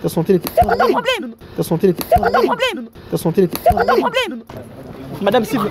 Ta santé n'était pas de problème. Ta santé n'était pas de problème. Ta santé n'était pas de problème. Madame Sylve,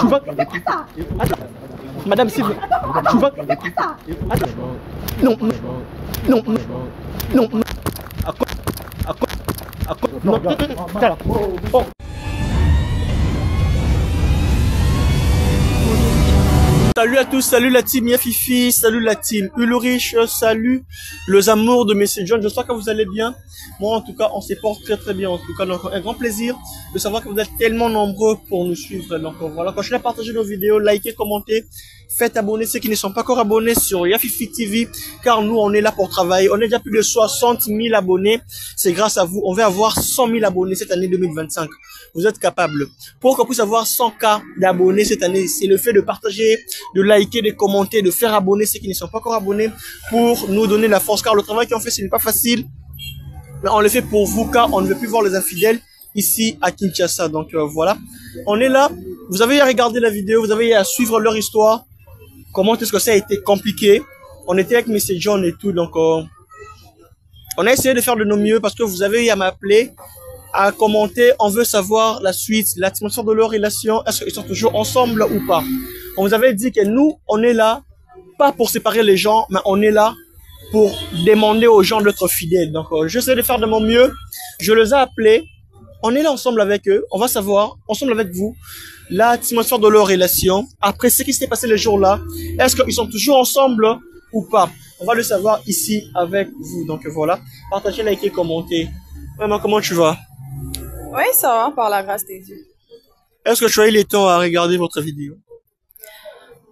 tu vas. Attends. Madame Sylve, tu vas. Attends. Non, non, non, non, non. À quoi? À quoi? À quoi? Non, oh. Salut à tous, salut la team Yafifi, salut la team Ulrich, salut les amours de Messi John, j'espère que vous allez bien. Moi en tout cas, on se porte très bien en tout cas, donc un grand plaisir de savoir que vous êtes tellement nombreux pour nous suivre. Donc voilà, continuez à partager nos vidéos, likez, commentez, faites abonner ceux qui ne sont pas encore abonnés sur Yafifi TV, car nous on est là pour travailler. On est déjà plus de 60 000 abonnés, c'est grâce à vous, on va avoir 100 000 abonnés cette année 2025. Vous êtes capables. Pour qu'on puisse avoir 100K d'abonnés cette année, c'est le fait de partager, de liker, de commenter, de faire abonner ceux qui ne sont pas encore abonnés pour nous donner la force. Car le travail qu'on fait, ce n'est pas facile. Mais on le fait pour vous car on ne veut plus voir les infidèles ici à Kinshasa. Donc voilà, on est là. Vous avez à regarder la vidéo, vous avez à suivre leur histoire. Comment est-ce que ça a été compliqué. On était avec M. John et tout. Donc on a essayé de faire de nos mieux parce que vous avez eu à m'appeler, à commenter. On veut savoir la suite, l'atmosphère de leur relation. Est-ce qu'ils sont toujours ensemble ou pas? On vous avait dit que nous, on est là, pas pour séparer les gens, mais on est là pour demander aux gens d'être fidèles. Donc, j'essaie de faire de mon mieux. Je les ai appelés. On est là ensemble avec eux. On va savoir, ensemble avec vous, l'atmosphère de leur relation. Après ce qui s'est passé les jours-là, est-ce qu'ils sont toujours ensemble ou pas? On va le savoir ici avec vous. Donc, voilà. Partagez, likez, commentez. Maman, comment tu vas? Oui, ça va, par la grâce de Dieu. Est-ce que tu as eu le temps à regarder votre vidéo?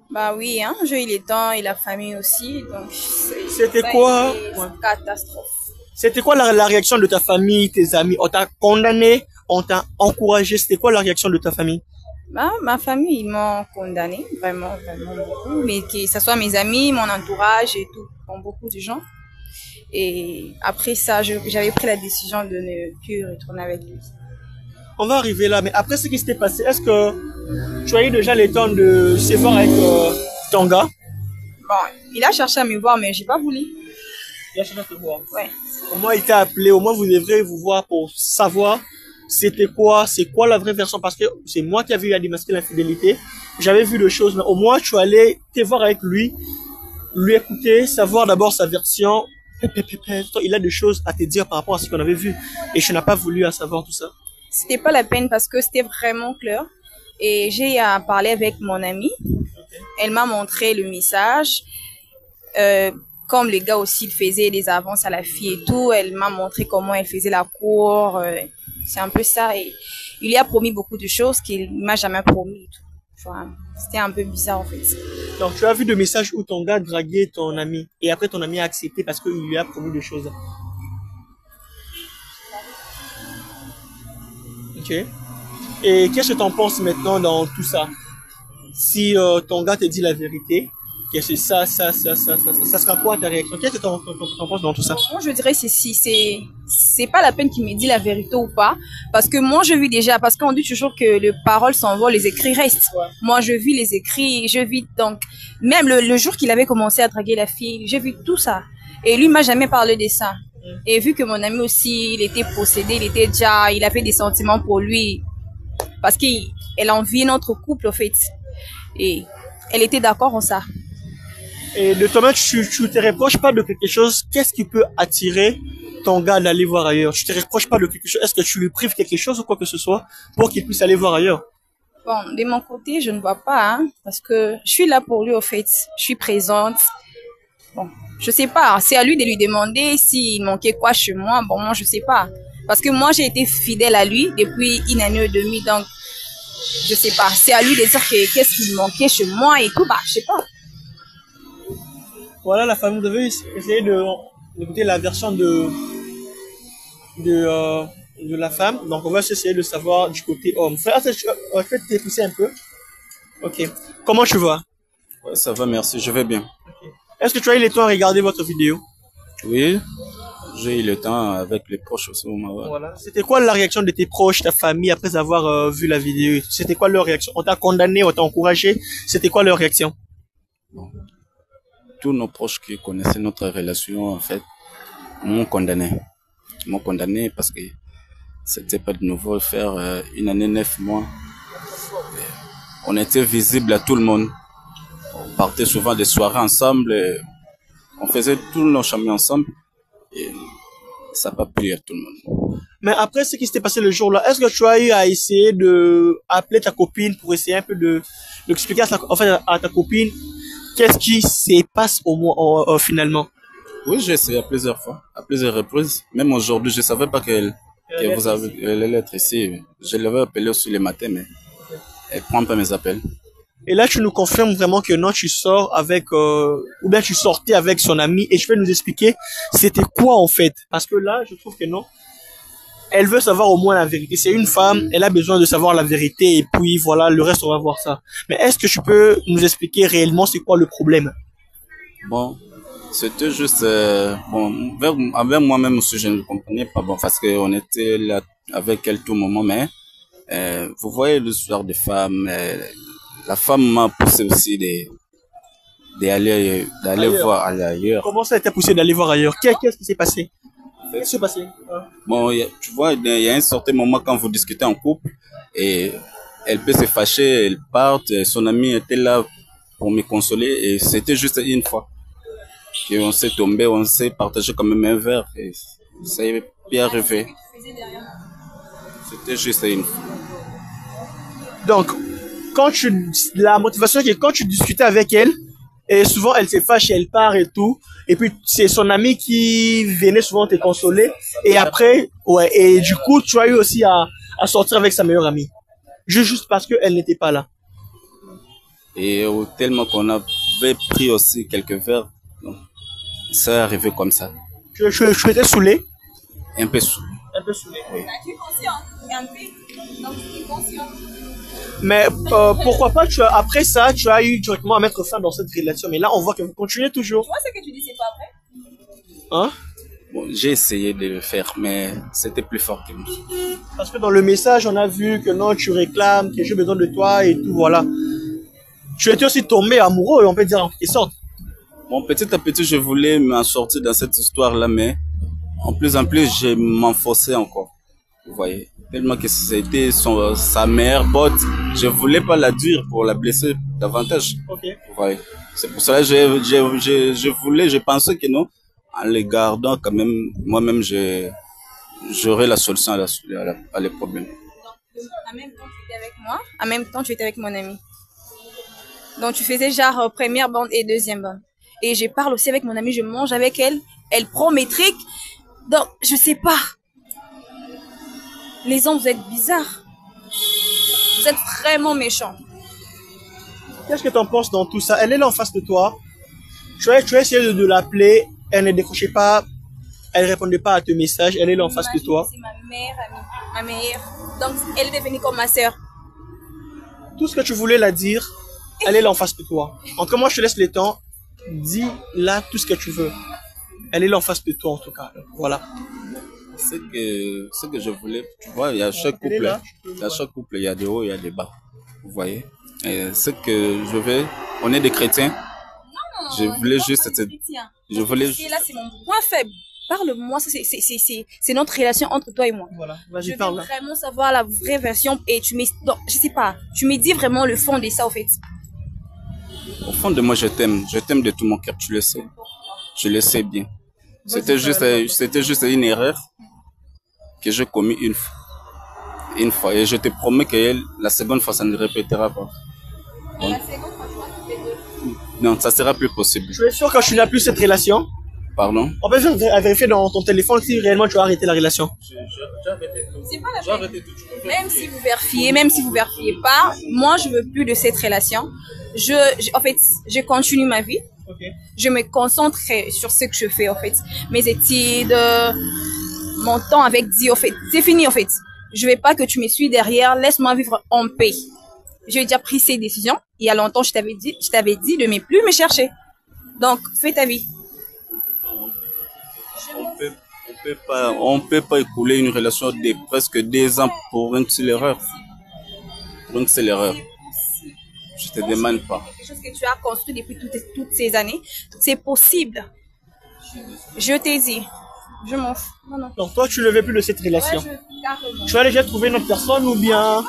Bah oui, hein, j'ai eu le temps et la famille aussi, donc c'était quoi? Une catastrophe. C'était quoi la réaction de ta famille, tes amis? On t'a condamné, on t'a encouragé, c'était quoi la réaction de ta famille? Bah, ma famille, ils m'ont condamné, vraiment, vraiment beaucoup, mais que ce soit mes amis, mon entourage et tout, bon, beaucoup de gens. Et après ça, j'avais pris la décision de ne plus retourner avec lui. On va arriver là, mais après ce qui s'était passé, est-ce que tu as eu déjà le temps de se voir avec ton gars? Bon, il a cherché à me voir, mais j'ai pas voulu. Il a cherché à te voir? Ouais. Au moins, il t'a appelé, au moins vous devrez vous voir pour savoir c'était quoi, c'est quoi la vraie version, parce que c'est moi qui avais eu à démasquer l'infidélité. J'avais vu des choses, mais au moins tu allais te voir avec lui écouter, savoir d'abord sa version. Il a des choses à te dire par rapport à ce qu'on avait vu, et je n'ai pas voulu à savoir tout ça. C'était pas la peine parce que c'était vraiment clair. Et j'ai parlé avec mon amie. Elle m'a montré le message. Comme le gars aussi faisait des avances à la fille et tout, elle m'a montré comment elle faisait la cour. C'est un peu ça. Et il lui a promis beaucoup de choses qu'il m'a jamais promis. Enfin, c'était un peu bizarre en fait. Donc tu as vu des messages où ton gars draguait ton ami et après ton ami a accepté parce qu'il lui a promis des choses. Ok. Et qu'est-ce que tu en penses maintenant dans tout ça? Si ton gars te dit la vérité, que c'est ça sera quoi ta réaction? Qu'est-ce que tu en penses dans tout ça? Moi, je dirais c'est pas la peine qu'il me dise la vérité ou pas, parce que moi, je vis déjà, parce qu'on dit toujours que les paroles s'envolent, les écrits restent. Ouais. Moi, je vis les écrits, je vis donc, même le jour qu'il avait commencé à draguer la fille, j'ai vu tout ça. Et lui m'a jamais parlé de ça. Et vu que mon ami aussi, il était possédé, il avait des sentiments pour lui, parce qu'elle enviait notre couple, en fait. Et elle était d'accord en ça. Et de toi-même, tu te reproches pas de quelque chose. Qu'est-ce qui peut attirer ton gars d'aller voir ailleurs? Tu te reproches pas de quelque chose. Est-ce que tu lui prives quelque chose ou quoi que ce soit pour qu'il puisse aller voir ailleurs? Bon, de mon côté, je ne vois pas, hein, parce que je suis là pour lui, au fait. Je suis présente. Bon, je sais pas. C'est à lui de lui demander s'il manquait quoi chez moi. Bon, moi, je sais pas. Parce que moi, j'ai été fidèle à lui depuis une année et demie, donc je sais pas. C'est à lui de dire qu'est-ce qu'il manquait chez moi et tout. Bah, je sais pas. Voilà, la famille, vous avez essayé d'écouter la version de la femme. Donc, on va essayer de savoir du côté homme. Frère, je vais te pousser un peu. Ok. Comment tu vas? Ouais, ça va, merci. Je vais bien. Okay. Est-ce que tu as eu le temps à regarder votre vidéo? Oui, j'ai eu le temps avec les proches aussi. Ouais. Voilà. C'était quoi la réaction de tes proches, ta famille, après avoir vu la vidéo? C'était quoi leur réaction? On t'a condamné, on t'a encouragé. C'était quoi leur réaction? Bon. Tous nos proches qui connaissaient notre relation, en fait, m'ont condamné. qui m'ont condamné parce que c'était pas de nouveau faire 1 année 9 mois. On était visible à tout le monde. On partait souvent des soirées ensemble. On faisait tous nos chemins ensemble. Et ça n'a pas plu à tout le monde. Mais après ce qui s'était passé le jour-là, est-ce que tu as eu à essayer de appeler ta copine pour essayer un peu d'expliquer à ta copine qu'est-ce qui se passe finalement? Oui, j'ai essayé à plusieurs fois, à plusieurs reprises. Même aujourd'hui, je savais pas qu'elle allait être ici. Je l'avais appelée aussi le matin, mais elle prend pas mes appels. Et là, tu nous confirmes vraiment que non, tu sors avec, ou bien tu sortais avec son ami, et tu peux nous expliquer c'était quoi en fait? Parce que là, je trouve que non. Elle veut savoir au moins la vérité. C'est une femme, elle a besoin de savoir la vérité, et puis voilà, le reste, on va voir ça. Mais est-ce que tu peux nous expliquer réellement c'est quoi le problème? Bon, c'était juste, bon, avec moi-même aussi, je ne comprenais pas, bon, parce qu'on était là avec elle tout le moment, mais vous voyez l'histoire des femmes, la femme m'a poussé aussi d'aller voir ailleurs. Comment ça a été poussé d'aller voir ailleurs? Qu'est-ce qui s'est passé? Qu'est-ce qui s'est passé? Bon, tu vois, il y a un certain moment quand vous discutez en couple et elle peut se fâcher, elle part, son ami était là pour me consoler et c'était juste une fois qu'on s'est tombé, on s'est partagé quand même un verre et ça y est bien arrivé. C'était juste une fois. Donc, la motivation c'est que quand tu discutais avec elle, et souvent elle se fâche, elle part et tout, et puis c'est son ami qui venait souvent te consoler, et après, ouais, et du coup, tu as eu aussi à sortir avec sa meilleure amie. Juste parce qu'elle n'était pas là. Et tellement qu'on avait pris aussi quelques verres, donc, ça est arrivé comme ça. Tu étais saoulé? Un peu saoulé. Un peu saoulé. Oui. Tu es conscient. Un peu. Donc, tu es conscient. Mais pourquoi pas, après ça, tu as eu directement à mettre fin dans cette relation. Mais là, on voit que vous continuez toujours. Tu vois ce que tu dis, c'est pas vrai? Hein? Bon, j'ai essayé de le faire, mais c'était plus fort que moi. Parce que dans le message, on a vu que non, tu réclames, que j'ai besoin de toi et tout, voilà. Tu étais aussi tombé amoureux, on peut dire en quelque sorte. Bon, petit à petit, je voulais m'en sortir dans cette histoire-là, mais en plus, je m'enfonçais encore. Vous voyez, tellement que c'était sa meilleure pote, je voulais pas la dire pour la blesser davantage. Ok. Vous voyez, c'est pour cela que je pensais que non, en les gardant quand même, moi-même, j'aurais la solution à les problèmes. Donc, en même temps, tu étais avec moi, en même temps, tu étais avec mon ami. Donc, tu faisais genre première bande et deuxième bande. Et je parle aussi avec mon ami, je mange avec elle, elle prend mes trucs. Donc, je sais pas. Les hommes, vous êtes bizarres. Vous êtes vraiment méchants. Qu'est-ce que tu en penses dans tout ça? Elle est là en face de toi. Tu as essayé de l'appeler, elle ne décrochait pas, elle répondait pas à tes messages, elle est là en face de toi. C'est ma meilleure amie, ma meilleure. Donc, elle est devenue comme ma sœur. Tout ce que tu voulais la dire, elle est là en face de toi. En tout cas, moi, je te laisse le temps. Dis là tout ce que tu veux. Elle est là en face de toi, en tout cas. Voilà. Ce que je voulais, tu vois, il y a chaque couple, il y a des hauts, il y a des bas. Vous voyez? Et ce que je veux, on est des chrétiens. Je voulais juste, je voulais. Là, c'est mon point faible. Parle-moi, c'est notre relation entre toi et moi. Voilà, vas-y, je parle. veux vraiment savoir la vraie version et non, je sais pas, tu me dis vraiment le fond de ça, au fait. Au fond de moi, je t'aime de tout mon cœur, tu le sais. Je le sais bien. C'était juste une erreur que j'ai commis une fois. Et je te promets que la seconde fois, ça ne répétera pas. Et la seconde fois, tu vas faire deux. Non, ça sera plus possible. Tu es sûr que tu n'as plus cette relation? Pardon? On peut vérifier dans ton téléphone si réellement tu as arrêté la relation. C'est pas la peine. Même si vous vérifiez pas, moi, je veux plus de cette relation. En fait, je continue ma vie. Okay. Je me concentre sur ce que je fais, en fait. Mes études, mon temps avec Dieu, en fait. C'est fini, en fait. Je veux pas que tu me suis derrière. Laisse-moi vivre en paix. J'ai déjà pris ces décisions. Il y a longtemps, je t'avais dit de ne plus me chercher. Donc, fais ta vie. On peut pas écouler une relation de presque 2 ans pour une seule erreur. Pour une seule erreur. Je te demande pas. Quelque chose que tu as construit depuis toutes ces années. C'est possible. Je t'ai dit. Je m'en fous. Non, non. Donc toi, tu ne veux plus de cette relation. Ouais, carrément. Tu as déjà trouvé une autre personne ou bien...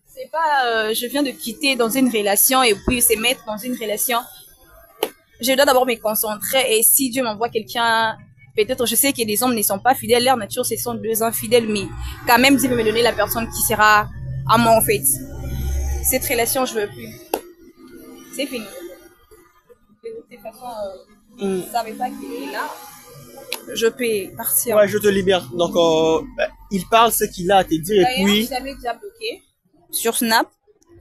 C'est pas, je viens de quitter dans une relation et puis se mettre dans une relation. Je dois d'abord me concentrer et si Dieu m'envoie quelqu'un, peut-être je sais que les hommes ne sont pas fidèles, leur nature ce sont deux infidèles, mais quand même Dieu peut me donner la personne qui sera à moi en fait. Cette relation, je veux plus. C'est fini. De toute façon, je savais pas qu'il est là. Je peux partir. Ouais, je te libère. Donc, il parle ce qu'il a à te dire et puis... Je l'avais déjà bloqué sur Snap,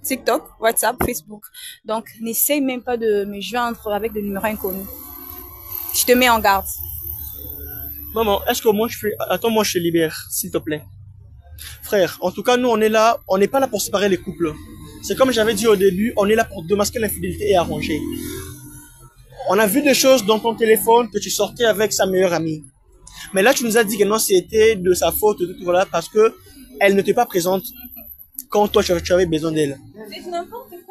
TikTok, WhatsApp, Facebook. Donc, n'essaye même pas de me joindre avec des numéros inconnus. Je te mets en garde. Maman, est-ce que moi je fais... Attends, moi je te libère, s'il te plaît. Frère, en tout cas, nous on est là, on n'est pas là pour séparer les couples. C'est comme j'avais dit au début, on est là pour démasquer l'infidélité et arranger. On a vu des choses dans ton téléphone que tu sortais avec sa meilleure amie. Mais là, tu nous as dit que non, c'était de sa faute, tout voilà, parce que elle n'était pas présente quand toi, tu avais besoin d'elle.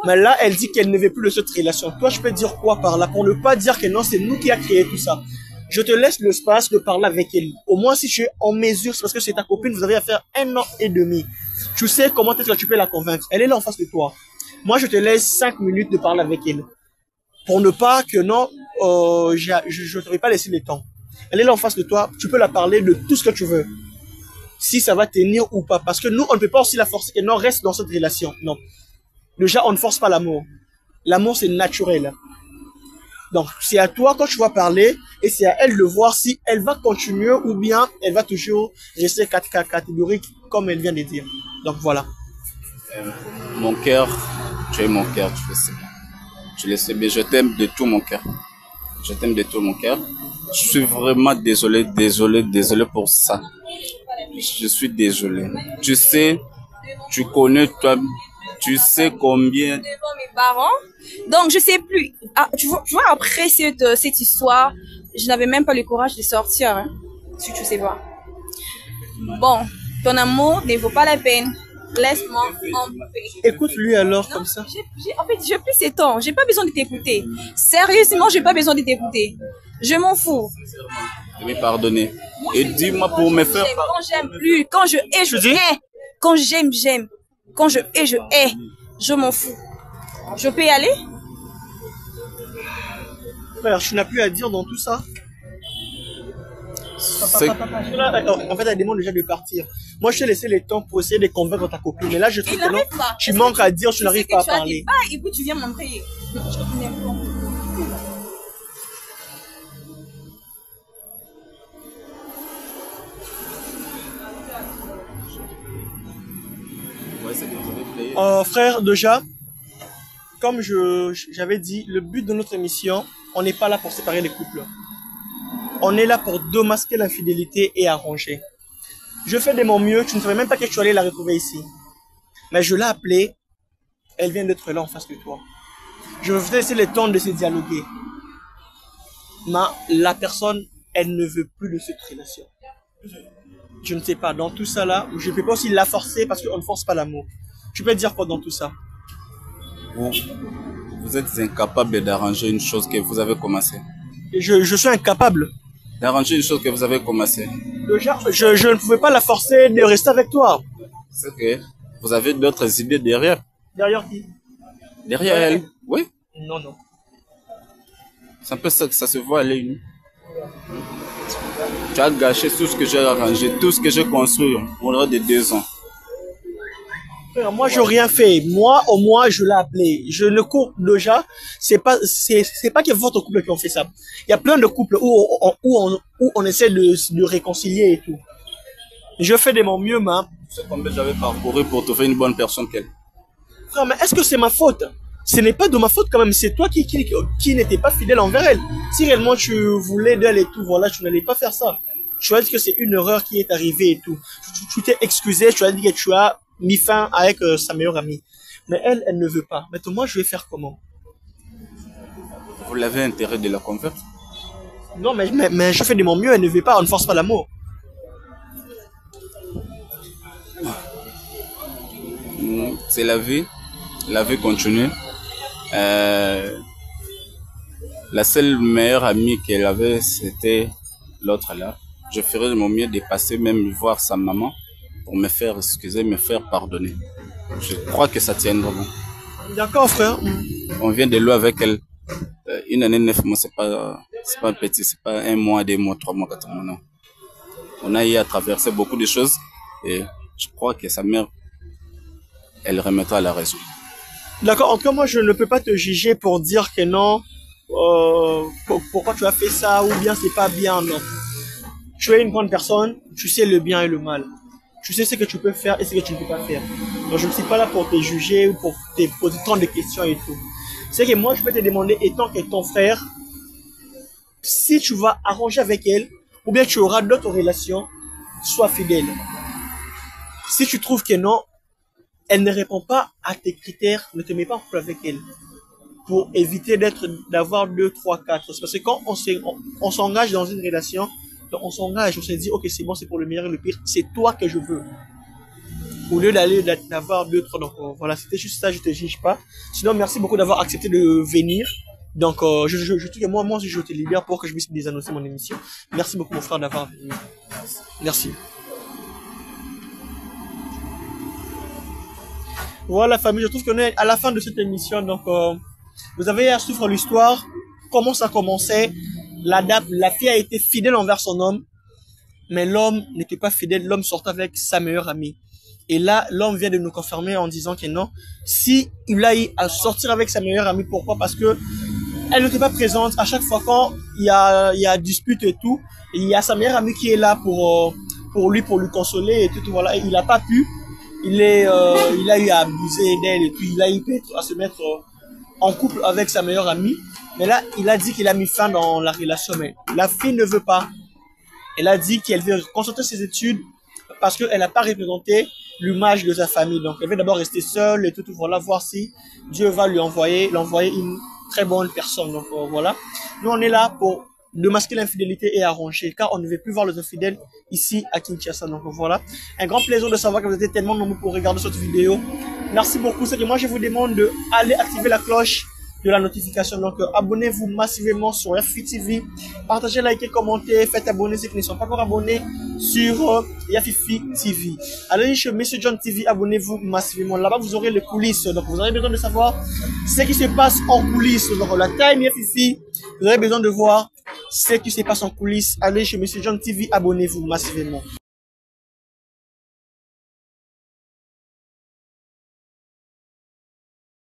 Mais là, elle dit qu'elle ne veut plus de cette relation. Toi, je peux dire quoi par là? Pour ne pas dire que non, c'est nous qui a créé tout ça. Je te laisse l'espace de parler avec elle. Au moins, si tu es en mesure, c'est parce que c'est ta copine, vous avez affaire 1 an et demi. Tu sais comment est-ce que tu peux la convaincre. Elle est là en face de toi. Moi, je te laisse 5 minutes de parler avec elle. Pour ne pas que non, je ne t'aurais pas laissé le temps. Elle est là en face de toi, tu peux la parler de tout ce que tu veux. Si ça va tenir ou pas. Parce que nous, on ne peut pas aussi la forcer que non, reste dans cette relation. Non. Déjà, on ne force pas l'amour. L'amour, c'est naturel. Donc, c'est à toi quand tu vas parler et c'est à elle de voir si elle va continuer ou bien elle va toujours rester catégorique comme elle vient de dire. Donc, voilà. Mon cœur, tu es mon cœur, tu le sais bien. Tu le sais bien, je t'aime de tout mon cœur. Je t'aime de tout mon cœur. Je suis vraiment désolé pour ça. Je suis désolé. Tu sais, tu connais toi, tu sais combien... Devant mes parents. Donc, je sais plus. Ah, tu vois, après cette histoire, je n'avais même pas le courage de sortir. Hein, si tu sais pas. Bon, ton amour ne vaut pas la peine. Laisse-moi en paix. Écoute-lui alors, non, comme ça. En fait, j'ai plus ces temps. J'ai pas besoin de t'écouter. Sérieusement, j'ai pas besoin de t'écouter. Je m'en fous. Je vais pardonner. Et dis-moi pour me faire... Quand j'aime plus, quand je hais, je hais. Quand j'aime, j'aime. Quand je hais, je hais. Je m'en fous. Je peux y aller? Frère, tu n'as plus à dire dans tout ça. En fait, elle demande déjà de partir. Moi, je t'ai laissé le temps pour essayer de convaincre ta copine. Mais là, je trouve que non, tu manques à dire, tu n'arrives pas à parler. Et puis tu viens m'embrayer. Frère, déjà, comme j'avais dit, le but de notre émission, on n'est pas là pour séparer les couples. On est là pour démasquer l'infidélité et arranger. Je fais de mon mieux, tu ne savais même pas que tu allais la retrouver ici. Mais je l'ai appelée, elle vient d'être là en face de toi. Je vais vous laisser le temps de se dialoguer. Mais la personne, elle ne veut plus de cette relation. Je ne sais pas, dans tout ça là, je ne peux pas aussi la forcer parce qu'on ne force pas l'amour. Tu peux dire quoi dans tout ça? Vous êtes incapable d'arranger une chose que vous avez commencé. Je suis incapable. D'arranger une chose que vous avez commencé. Déjà, je ne pouvais pas la forcer de rester avec toi. C'est que vous avez d'autres idées derrière. Derrière qui? Derrière elle. Oui. Non, non. C'est un peu ça que ça se voit à l'œil nu. Tu as gâché tout ce que j'ai arrangé, tout ce que j'ai construit au-delà de 2 ans. Frère, moi, je n'ai rien fait. Moi, au moins, je l'ai appelé. Je ne cours déjà. C'est pas que votre couple qui ont fait ça. Il y a plein de couples où on essaie de réconcilier et tout. Je fais de mon mieux, mais... Tu sais combien j'avais parcouru pour trouver une bonne personne qu'elle. Frère, mais est-ce que c'est ma faute? Ce n'est pas de ma faute quand même. C'est toi qui n'étais pas fidèle envers elle. Si réellement tu voulais d'elle et tout, voilà, tu n'allais pas faire ça. Tu as dit que c'est une erreur qui est arrivée et tout. Tu t'es excusé, tu as dit que tu as mis fin avec sa meilleure amie. Mais elle ne veut pas. Maintenant, moi, je vais faire comment? Vous l'avez intérêt de la convaincre? Non, mais je fais de mon mieux, elle ne veut pas, on ne force pas l'amour. C'est la vie continue. La seule meilleure amie qu'elle avait, c'était l'autre là. je ferai de mon mieux de passer même voir sa maman pour me faire excuser, me faire pardonner. Je crois que ça tiendra bon. D'accord, frère. On vient de loin avec elle. Une année, 9 mois, c'est pas petit, c'est pas 1 mois, 2 mois, 3 mois, 4 mois, non. On a eu à traverser beaucoup de choses et je crois que sa mère, elle remettra la raison. D'accord, en tout cas, moi, je ne peux pas te juger pour dire que non, pourquoi tu as fait ça, ou bien c'est pas bien, non. Tu es une grande personne, tu sais le bien et le mal. Tu sais ce que tu peux faire et ce que tu ne peux pas faire. Donc, je ne suis pas là pour te juger ou pour te poser tant de questions et tout. C'est que moi, je peux te demander, étant que ton frère, si tu vas arranger avec elle, ou bien tu auras d'autres relations, sois fidèle. Si tu trouves que non, elle ne répond pas à tes critères, ne te mets pas en couple avec elle. Pour éviter d'avoir 2, 3, 4. Parce que quand on s'engage dans une relation, on s'engage, on se dit, ok, c'est bon, c'est pour le meilleur et le pire, c'est toi que je veux. Au lieu d'avoir 2, 3. Donc voilà, c'était juste ça, je te juge pas. Sinon, merci beaucoup d'avoir accepté de venir. Donc, je trouve que moi aussi, je te libère pour que je puisse désannoncer mon émission. Merci beaucoup, mon frère, d'avoir venu. Merci. Voilà, famille, je trouve qu'on est à la fin de cette émission. Donc, vous avez à suivre l'histoire, comment ça commençait. La fille a été fidèle envers son homme, mais l'homme n'était pas fidèle. L'homme sortait avec sa meilleure amie. Et là, l'homme vient de nous confirmer en disant que non, si il a eu à sortir avec sa meilleure amie, pourquoi? Parce que elle n'était pas présente. À chaque fois quand il y a dispute et tout, il y a sa meilleure amie qui est là pour lui consoler et tout, voilà. Et il n'a pas pu. Il a eu à abuser d'elle et puis il a eu à se mettre en couple avec sa meilleure amie. Mais là, il a dit qu'il a mis fin dans la relation. Mais la fille ne veut pas. Elle a dit qu'elle veut concentrer ses études parce qu'elle n'a pas représenté l'image de sa famille. Donc, elle veut d'abord rester seule et tout, voilà, voir si Dieu va l'envoyer une très bonne personne. Donc, voilà. Nous, on est là pour démasquer l'infidélité et arranger, car on ne veut plus voir les infidèles ici à Kinshasa. Donc, voilà. Un grand plaisir de savoir que vous êtes tellement nombreux pour regarder cette vidéo. Merci beaucoup. C'est que moi, je vous demande d'aller activer la cloche de la notification. Donc, abonnez-vous massivement sur Yafifi TV. Partagez, likez, commentez. Faites abonner ceux qui ne sont pas encore abonnés sur Yafifi TV. Allez chez Monsieur John TV, abonnez-vous massivement. Là-bas, vous aurez les coulisses. Donc, vous aurez besoin de savoir ce qui se passe en coulisses. Donc, la time Yafifi, vous aurez besoin de voir ce qui se passe en coulisses. Allez chez Monsieur John TV, abonnez-vous massivement.